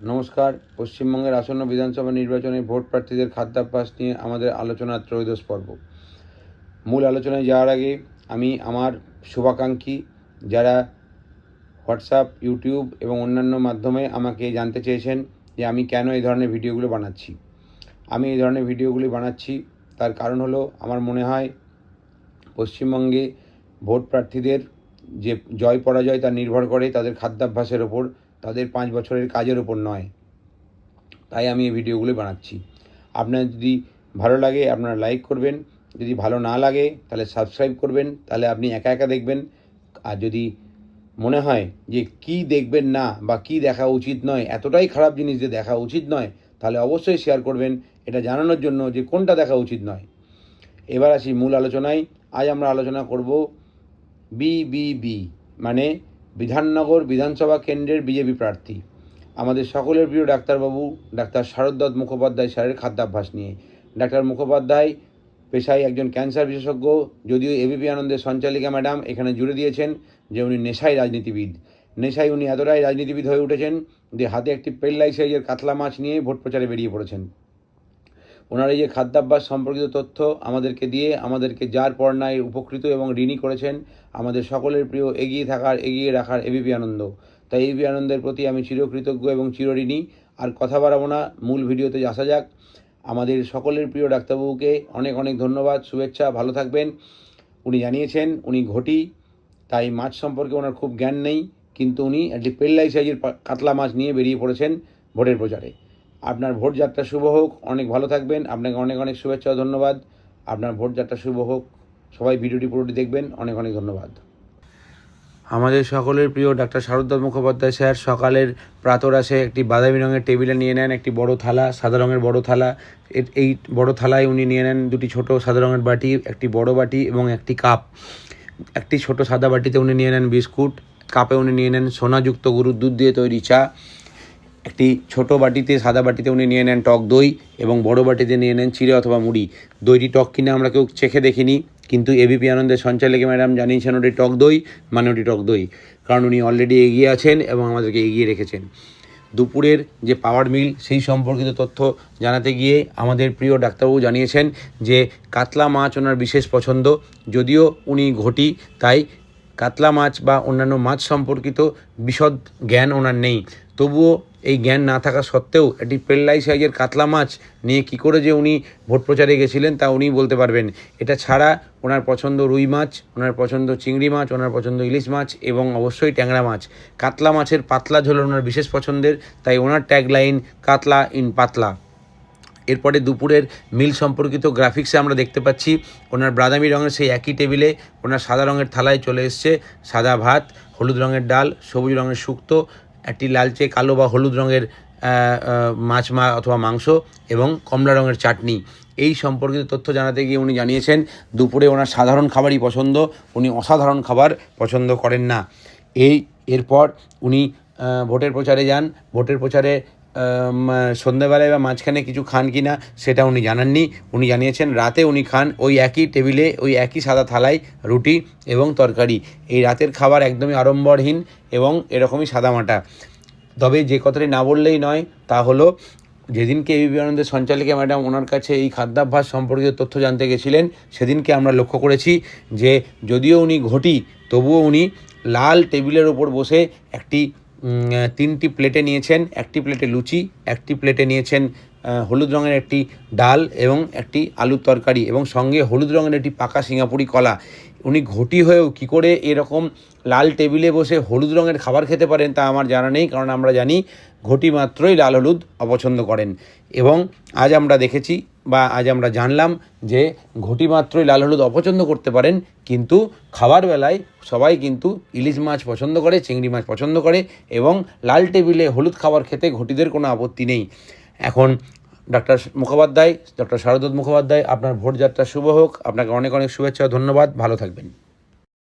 নমস্কার। পশ্চিমবঙ্গের আসন্ন বিধানসভা নির্বাচনে ভোট প্রার্থীদের খাদ্যাভ্যাস নিয়ে আমাদের আলোচনার ত্রয়োদশ পর্ব। মূল আলোচনায় যাওয়ার আগে আমি আমার শুভাকাঙ্ক্ষী যারা হোয়াটসঅ্যাপ, ইউটিউব এবং অন্যান্য মাধ্যমে আমাকে জানতে চেয়েছেন যে আমি কেন এই ধরনের ভিডিওগুলো বানাচ্ছি। আমি এই ধরনের ভিডিওগুলি বানাচ্ছি তার কারণ হলো আমার মনে হয় পশ্চিমবঙ্গে ভোট প্রার্থীদের যে জয় পরাজয় তা নির্ভর করে তাদের খাদ্যাভ্যাসের ওপর, তাদের 5 বছরের কাজের ওপর নয়। তাই আমি এই ভিডিওগুলো বানাচ্ছি। আপনার যদি ভালো লাগে আপনারা লাইক করবেন, যদি ভালো না লাগে তাহলে সাবস্ক্রাইব করবেন, তাহলে আপনি একা একা দেখবেন। আর যদি মনে হয় যে কি দেখবেন না বা কি দেখা উচিত নয়, এতটাই খারাপ জিনিস যে দেখা উচিত নয়, তাহলে অবশ্যই শেয়ার করবেন এটা জানানোর জন্য যে কোনটা দেখা উচিত নয়। এবার আসি মূল আলোচনায়। আজ আমরা আলোচনা করব বিবিবি মানে বিধাননগর বিধানসভা কেন্দ্রের বিজেপি প্রার্থী, আমাদের সকলের প্রিয় ডাক্তারবাবু ডাক্তার শারদত্ত মুখোপাধ্যায় স্যারের খাদ্যাভ্যাস নিয়ে। ডাক্তার মুখোপাধ্যায় পেশায় একজন ক্যান্সার বিশেষজ্ঞ, যদিও এবিপি আনন্দের সঞ্চালিকা ম্যাডাম এখানে জুড়ে দিয়েছেন যে উনি নেশায় রাজনীতিবিদ। নেশায় উনি এতটাই রাজনীতিবিদ হয়ে উঠেছেন যে হাতে একটি পেল্লাই সাইজের কাতলা মাছ নিয়ে ভোট প্রচারে বেরিয়ে পড়েছেন। ওনার এই যে খাদ্যাভ্যাস সম্পর্কিত তথ্য আমাদেরকে দিয়ে আমাদেরকে যার পর্যায়ে উপকৃত এবং ঋণী করেছেন আমাদের সকলের প্রিয় এগিয়ে রাখার এবিপি আনন্দ। তাই এবিপি আনন্দের প্রতি আমি চিরকৃতজ্ঞ এবং চিরঋণী। আর কথা বাড়াবো না, মূল ভিডিওতে আসা যাক। আমাদের সকলের প্রিয় ডাক্তারবাবুকে অনেক অনেক ধন্যবাদ, শুভেচ্ছা, ভালো থাকবেন। উনি জানিয়েছেন উনি ঘটি, তাই মাছ সম্পর্কে ওনার খুব জ্ঞান নেই, কিন্তু উনি একটি পেল্লাই সাইজের কাতলা মাছ নিয়ে বেরিয়ে পড়েছেন ভোটের প্রচারে। আপনার ভোট যাত্রা শুভ হোক, অনেক ভালো থাকবেন, আপনাকে অনেক অনেক শুভেচ্ছা ও ধন্যবাদ। আপনার ভোট যাত্রা শুভ হোক, সবাই ভিডিওটি পুরোটি দেখবেন, অনেক অনেক ধন্যবাদ। আমাদের সকলের প্রিয় ডাক্তার শারদত্ত মুখোপাধ্যায় স্যার সকালের প্রাতরাশে একটি বাদামি রঙের টেবিলে নিয়ে নেন একটি বড় থালা, সাদা রঙের বড় থালা। এই বড় থালায় উনি নিয়ে নেন দুটি ছোট সাদা রঙের বাটি, একটি বড় বাটি এবং একটি কাপ। একটি ছোট সাদা বাটিতে উনি নিয়ে নেন বিস্কুট, কাপে উনি নিয়ে নেন সোনাযুক্ত গরুর দুধ দিয়ে তৈরি চা। একটি ছোট বাটিতে সাদা বাটিতে উনি নিয়ে নেন টক দই এবং বড় বাটিতে নিয়ে নেন চিড়ে অথবা মুড়ি। দইটি টক কিনে আমরা কেউ চেখে দেখিনি, কিন্তু এবিপি আনন্দের সঞ্চালিকা ম্যাডাম জানিয়েছেন ওটি টক দই, মানে ওটি টক দই, কারণ উনি অলরেডি এগিয়ে আছেন এবং আমাদেরকে এগিয়ে রেখেছেন। দুপুরের যে পাওয়ার মিল সেই সম্পর্কিত তথ্য জানাতে গিয়ে আমাদের প্রিয় ডাক্তারবাবু জানিয়েছেন যে কাতলা মাছ ওনার বিশেষ পছন্দ। যদিও উনি ঘটি, তাই কাতলা মাছ বা অন্যান্য মাছ সম্পর্কিত বিশদ জ্ঞান ওনার নেই। তবুও এই জ্ঞান না থাকা সত্ত্বেও একটি পেল্লাই সাইজের কাতলা মাছ নিয়ে কী করে যে উনি ভোট প্রচারে গেছিলেন তা উনিই বলতে পারবেন। এটা ছাড়া ওনার পছন্দ রুই মাছ, ওনার পছন্দ চিংড়ি মাছ, ওনার পছন্দ ইলিশ মাছ এবং অবশ্যই ট্যাংরা মাছ। কাতলা মাছের পাতলা ঝোল ওনার বিশেষ পছন্দের, তাই ওনার ট্যাগলাইন কাতলা ইন পাতলা। এরপরে দুপুরের মিল সম্পর্কিত গ্রাফিক্সে আমরা দেখতে পাচ্ছি ওনার বাদামি রঙের সেই একই টেবিলে ওনার সাদা রঙের থালায় চলে এসছে সাদা ভাত, হলুদ রঙের ডাল, সবুজ রঙের শুক্তো, একটি লালচে কালো বা হলুদ রঙের মাছ অথবা মাংস এবং কমলা রঙের চাটনি। এই সম্পর্কিত তথ্য জানাতে গিয়ে উনি জানিয়েছেন দুপুরে ওনার সাধারণ খাবারই পছন্দ, উনি অসাধারণ খাবার পছন্দ করেন না। এরপর উনি ভোটের প্রচারে যান। ভোটের প্রচারে সন্ধ্যাবেলায় বা মাঝখানে কিছু খান কি না সেটা উনি জানাননি। উনি জানিয়েছেন রাতে উনি খান ওই একই টেবিলে ওই একই সাদা থালায় রুটি এবং তরকারি। এই রাতের খাবার একদমই আড়ম্বরহীন এবং এরকমই সাদামাটা। তবে যে কথাটি না বললেই নয় তা হলো যেদিনকে এবিপি আনন্দের সঞ্চালিকা ম্যাডাম ওনার কাছে এই খাদ্যাভ্যাস সম্পর্কিত তথ্য জানতে গেছিলেন সেদিনকে আমরা লক্ষ্য করেছি যে যদিও উনি ঘটি তবুও উনি লাল টেবিলের ওপর বসে একটি 3টি প্লেটে নিয়েছেন, একটি প্লেটে লুচি, একটি প্লেটে নিয়েছেন হলুদ রঙের একটি ডাল এবং একটি আলুর তরকারি এবং সঙ্গে হলুদ রঙের একটি পাকা সিঙ্গাপুরি কলা। উনি ঘটি হয়েও কী করে এরকম লাল টেবিলে বসে হলুদ রঙের খাবার খেতে পারেন তা আমার জানা নেই, কারণ আমরা জানি ঘটি মাত্রই লাল হলুদ অপছন্দ করেন। এবং আজ আমরা দেখেছি বা আজ আমরা জানলাম যে ঘটি মাত্রই লাল হলুদ অপছন্দ করতে পারেন, কিন্তু খাবার বেলায় সবাই কিন্তু ইলিশ মাছ পছন্দ করে, চিংড়ি মাছ পছন্দ করে এবং লাল টেবিলে হলুদ খাবার খেতে ঘটিদের কোনো আপত্তি নেই। এখন ডক্টর শারদত্ত মুখোপাধ্যায় আপনার ভোট যাত্রা শুভ হোক, আপনাকে অনেক অনেক শুভেচ্ছা ও ধন্যবাদ, ভালো থাকবেন।